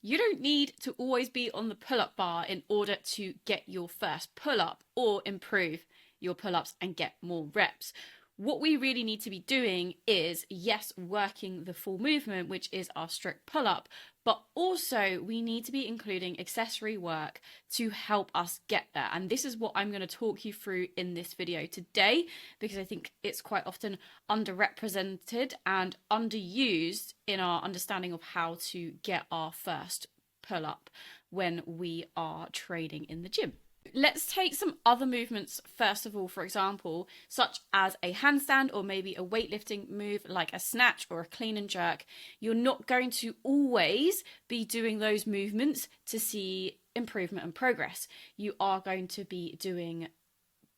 You don't need to always be on the pull-up bar in order to get your first pull-up or improve your pull-ups and get more reps. What we really need to be doing is, yes, working the full movement, which is our strict pull-up, but also we need to be including accessory work to help us get there. And this is what I'm going to talk you through in this video today, because I think it's quite often underrepresented and underused in our understanding of how to get our first pull-up when we are training in the gym. Let's take some other movements first of all, for example, such as a handstand or maybe a weightlifting move like a snatch or a clean and jerk. You're not going to always be doing those movements to see improvement and progress. You are going to be doing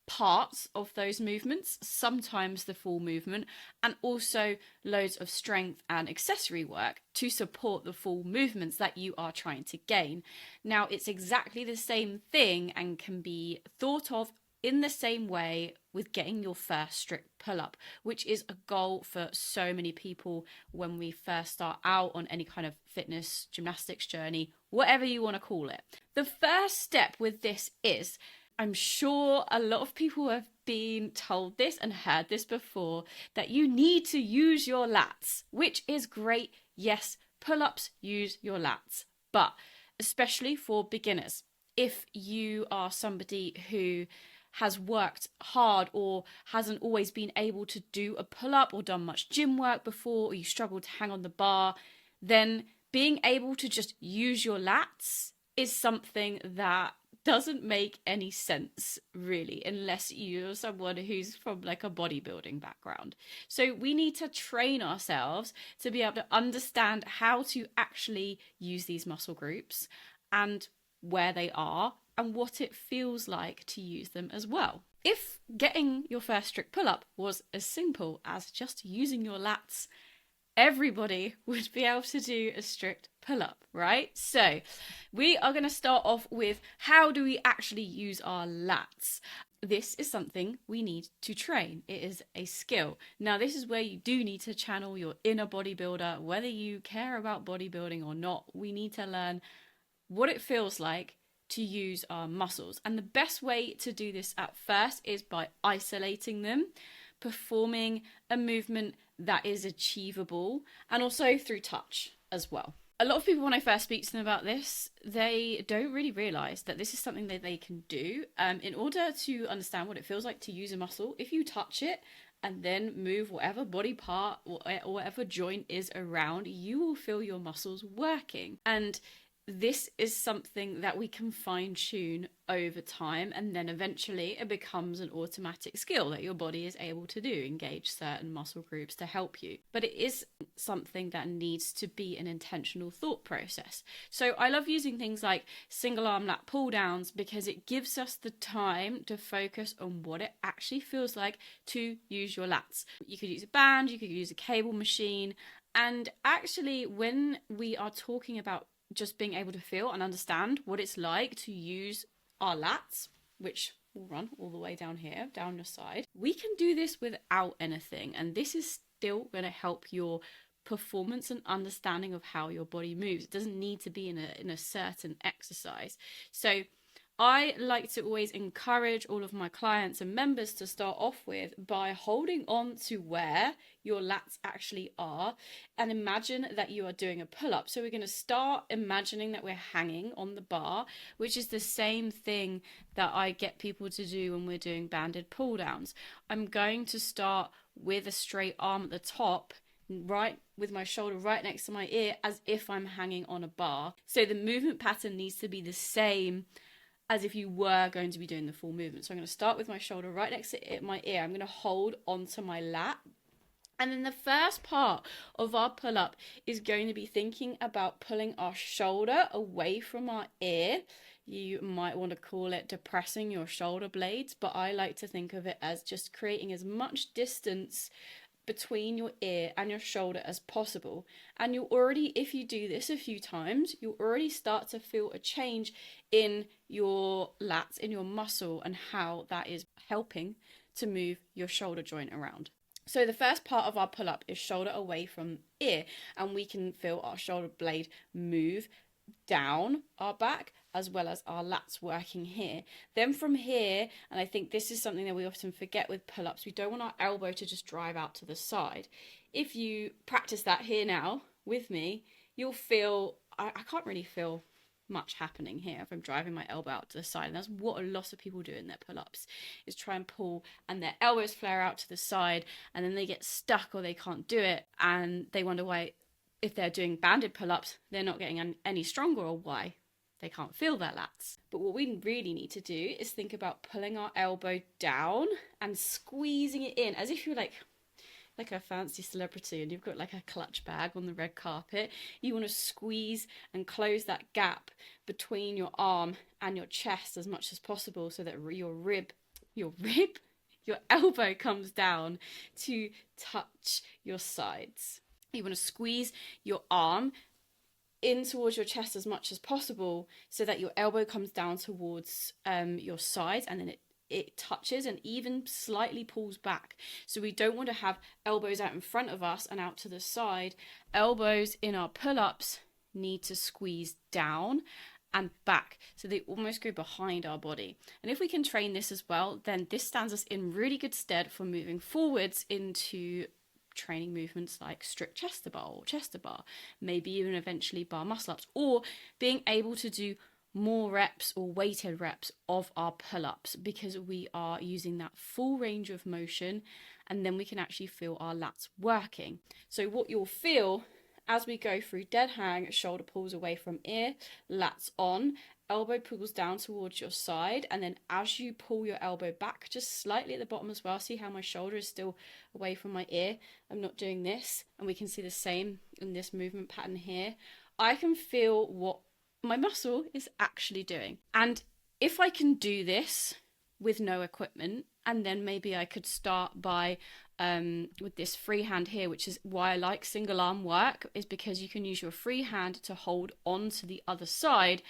parts of those movements, sometimes the full movement, and also loads of strength and accessory work to support the full movements that you are trying to gain. Now, it's exactly the same thing and can be thought of in the same way with getting your first strict pull-up, which is a goal for so many people when we first start out on any kind of fitness, gymnastics journey, whatever you want to call it. The first step with this is, I'm sure a lot of people have been told this and heard this before, that you need to use your lats, which is great. Yes, pull-ups use your lats, but especially for beginners, if you are somebody who has worked hard or hasn't always been able to do a pull-up or done much gym work before, or you struggle to hang on the bar, then being able to just use your lats is something that doesn't make any sense really, unless you're someone who's from like a bodybuilding background. So we need to train ourselves to be able to understand how to actually use these muscle groups and where they are and what it feels like to use them as well. If getting your first strict pull-up was as simple as just using your lats, everybody would be able to do a strict pull-up, right? So we are going to start off with, how do we actually use our lats? This is something we need to train. It is a skill. Now, this is where you do need to channel your inner bodybuilder, whether you care about bodybuilding or not. We need to learn what it feels like to use our muscles. And the best way to do this at first is by isolating them, performing a movement that is achievable, and also through touch as well. A lot of people, when I first speak to them about this, they don't really realise that this is something that they can do. In order to understand what it feels like to use a muscle, if you touch it and then move whatever body part or whatever joint is around, you will feel your muscles working. And this is something that we can fine-tune over time, and then eventually it becomes an automatic skill that your body is able to do, engage certain muscle groups to help you. But it is something that needs to be an intentional thought process. So I love using things like single arm lat pull downs because it gives us the time to focus on what it actually feels like to use your lats. You could use a band, you could use a cable machine, and actually when we are talking about just being able to feel and understand what it's like to use our lats, which will run all the way down here, down your side, we can do this without anything. And this is still going to help your performance and understanding of how your body moves. It doesn't need to be in a certain exercise. So I like to always encourage all of my clients and members to start off with by holding on to where your lats actually are and imagine that you are doing a pull-up. So we're going to start imagining that we're hanging on the bar, which is the same thing that I get people to do when we're doing banded pull downs. I'm going to start with a straight arm at the top, right with my shoulder right next to my ear, as if I'm hanging on a bar. So the movement pattern needs to be the same as if you were going to be doing the full movement. So I'm going to start with my shoulder right next to my ear. I'm going to hold onto my lat. And then the first part of our pull-up is going to be thinking about pulling our shoulder away from our ear. You might want to call it depressing your shoulder blades, but I like to think of it as just creating as much distance between your ear and your shoulder as possible. And you'll already, if you do this a few times, you'll already start to feel a change in your lats, in your muscle, and how that is helping to move your shoulder joint around. So the first part of our pull-up is shoulder away from ear, and we can feel our shoulder blade move down our back as well as our lats working here. Then from here, and I think this is something that we often forget with pull-ups, we don't want our elbow to just drive out to the side. If you practice that here now with me, you'll feel, I can't really feel much happening here if I'm driving my elbow out to the side. And that's what a lot of people do in their pull-ups, is try and pull and their elbows flare out to the side, and then they get stuck or they can't do it, and they wonder why, if they're doing banded pull-ups, they're not getting any stronger, or why they can't feel their lats. But what we really need to do is think about pulling our elbow down and squeezing it in as if you're like a fancy celebrity and you've got like a clutch bag on the red carpet. You want to squeeze and close that gap between your arm and your chest as much as possible, so that your elbow comes down to touch your sides. You want to squeeze your arm in towards your chest as much as possible, so that your elbow comes down towards your sides, and then it touches and even slightly pulls back. So we don't want to have elbows out in front of us and out to the side. Elbows in our pull-ups need to squeeze down and back, so they almost go behind our body. And if we can train this as well, then this stands us in really good stead for moving forwards into training movements like strict chest to bar or chest to bar, maybe even eventually bar muscle ups, or being able to do more reps or weighted reps of our pull-ups, because we are using that full range of motion, and then we can actually feel our lats working. So what you'll feel as we go through dead hang, shoulder pulls away from ear, lats on, elbow pulls down towards your side, and then as you pull your elbow back just slightly at the bottom as well, see how my shoulder is still away from my ear, I'm not doing this, and we can see the same in this movement pattern here. I can feel what my muscle is actually doing. And if I can do this with no equipment, and then maybe I could start by with this free hand here, which is why I like single arm work, is because you can use your free hand to hold on to the other side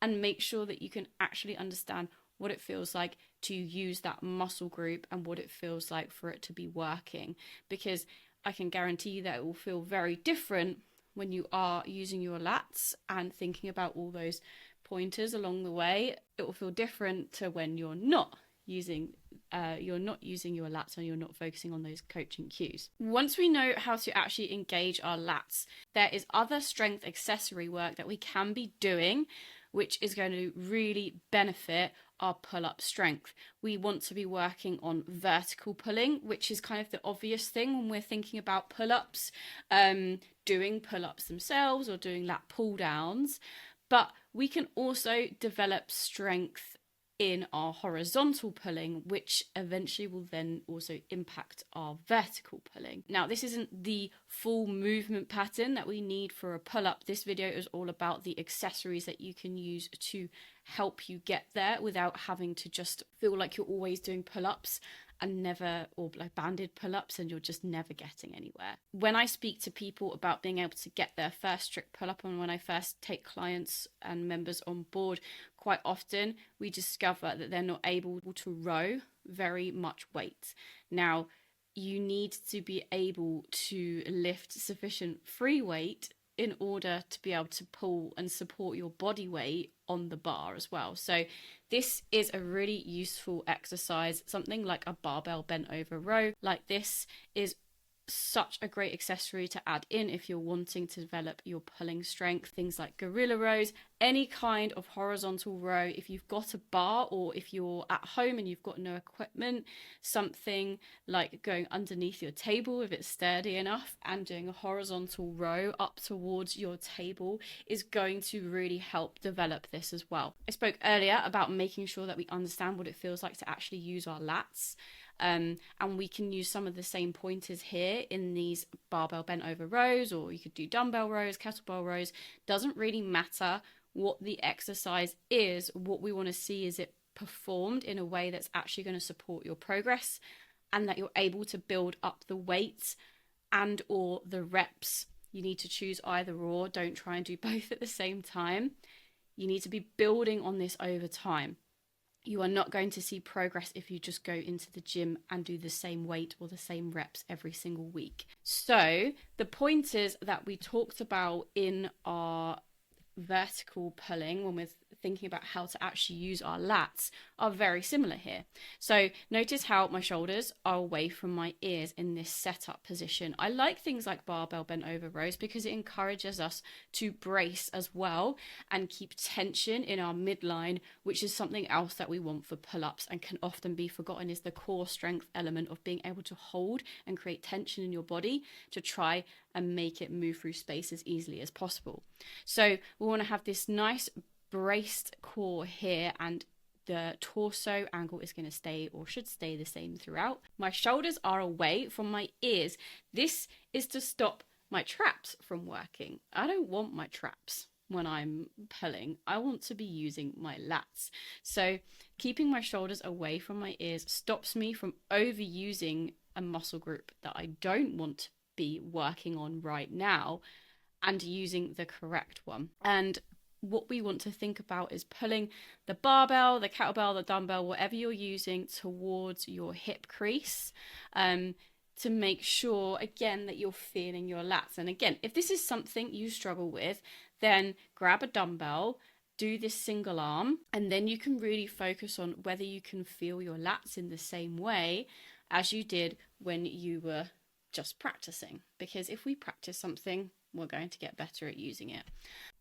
and make sure that you can actually understand what it feels like to use that muscle group and what it feels like for it to be working. Because I can guarantee you that it will feel very different when you are using your lats and thinking about all those pointers along the way. It will feel different to when you're not using your lats and you're not focusing on those coaching cues. Once we know how to actually engage our lats, there is other strength accessory work that we can be doing, which is going to really benefit our pull-up strength. We want to be working on vertical pulling, which is kind of the obvious thing when we're thinking about pull-ups, doing pull-ups themselves or doing lat pull downs. But we can also develop strength in our horizontal pulling, which eventually will then also impact our vertical pulling. Now, this isn't the full movement pattern that we need for a pull-up. This video is all about the accessories that you can use to help you get there without having to just feel like you're always doing pull-ups and never, or like banded pull-ups, and you're just never getting anywhere. When I speak to people about being able to get their first strict pull-up, and when I first take clients and members on board, quite often we discover that they're not able to row very much weight. Now, you need to be able to lift sufficient free weight in order to be able to pull and support your body weight on the bar as well. So this is a really useful exercise. Something like a barbell bent over row like this is such a great accessory to add in if you're wanting to develop your pulling strength. Things like gorilla rows, any kind of horizontal row. If you've got a bar, or if you're at home and you've got no equipment, something like going underneath your table if it's sturdy enough and doing a horizontal row up towards your table is going to really help develop this as well. I spoke earlier about making sure that we understand what it feels like to actually use our lats. And we can use some of the same pointers here in these barbell bent over rows, or you could do dumbbell rows, kettlebell rows. Doesn't really matter what the exercise is. What we want to see is it performed in a way that's actually going to support your progress, and that you're able to build up the weights and or the reps. You need to choose either or. Don't try and do both at the same time. You need to be building on this over time. You are not going to see progress if you just go into the gym and do the same weight or the same reps every single week. So the pointers that we talked about in our vertical pulling, when we're thinking about how to actually use our lats, are very similar here. So notice how my shoulders are away from my ears in this setup position. I like things like barbell bent over rows because it encourages us to brace as well and keep tension in our midline, which is something else that we want for pull-ups and can often be forgotten, is the core strength element of being able to hold and create tension in your body to try and make it move through space as easily as possible. So we want to have this nice braced core here, and the torso angle is going to stay, or should stay, the same throughout. My shoulders are away from my ears. This is to stop my traps from working. I don't want my traps when I'm pulling. I want to be using my lats. So keeping my shoulders away from my ears stops me from overusing a muscle group that I don't want to be working on right now, and using the correct one. And what we want to think about is pulling the barbell, the kettlebell, the dumbbell, whatever you're using, towards your hip crease, to make sure, again, that you're feeling your lats. And again, if this is something you struggle with, then grab a dumbbell, do this single arm, and then you can really focus on whether you can feel your lats in the same way as you did when you were just practicing. Because if we practice something, we're going to get better at using it.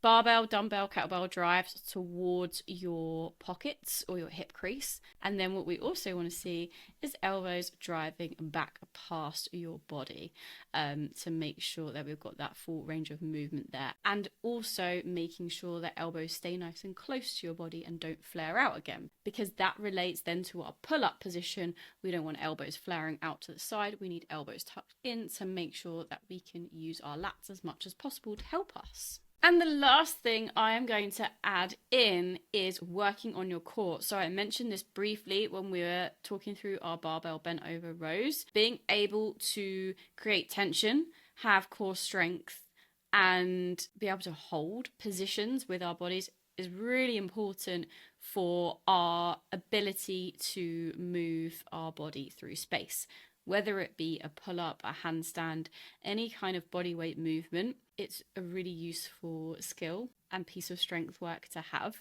Barbell, dumbbell, kettlebell drives towards your pockets or your hip crease. And then what we also want to see is elbows driving back past your body, to make sure that we've got that full range of movement there. And also making sure that elbows stay nice and close to your body and don't flare out again, because that relates then to our pull-up position. We don't want elbows flaring out to the side. We need elbows tucked in to make sure that we can use our lats as much as possible to help us. And the last thing I am going to add in is working on your core. So I mentioned this briefly when we were talking through our barbell bent over rows. Being able to create tension, have core strength, and be able to hold positions with our bodies is really important for our ability to move our body through space. Whether it be a pull-up, a handstand, any kind of body weight movement, it's a really useful skill and piece of strength work to have.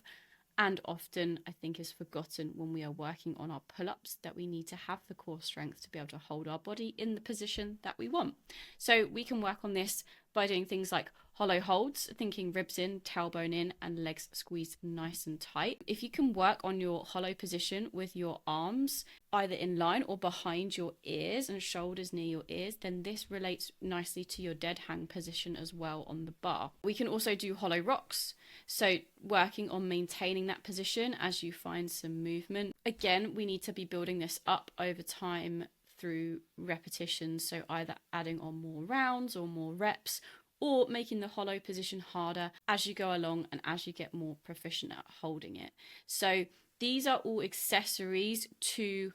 And often, I think, is forgotten when we are working on our pull-ups, that we need to have the core strength to be able to hold our body in the position that we want. So we can work on this by doing things like hollow holds, thinking ribs in, tailbone in, and legs squeezed nice and tight. If you can work on your hollow position with your arms either in line or behind your ears and shoulders near your ears, then this relates nicely to your dead hang position as well on the bar. We can also do hollow rocks, so working on maintaining that position as you find some movement. Again, we need to be building this up over time through repetitions, so either adding on more rounds or more reps, or making the hollow position harder as you go along and as you get more proficient at holding it. So these are all accessories to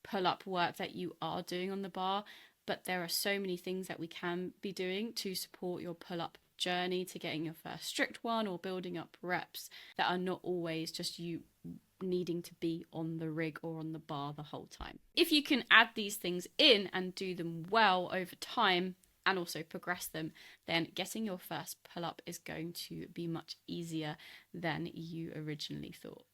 pull-up work that you are doing on the bar, but there are so many things that we can be doing to support your pull-up journey to getting your first strict one or building up reps, that are not always just you needing to be on the rig or on the bar the whole time. If you can add these things in and do them well over time, and also progress them, then getting your first pull-up is going to be much easier than you originally thought.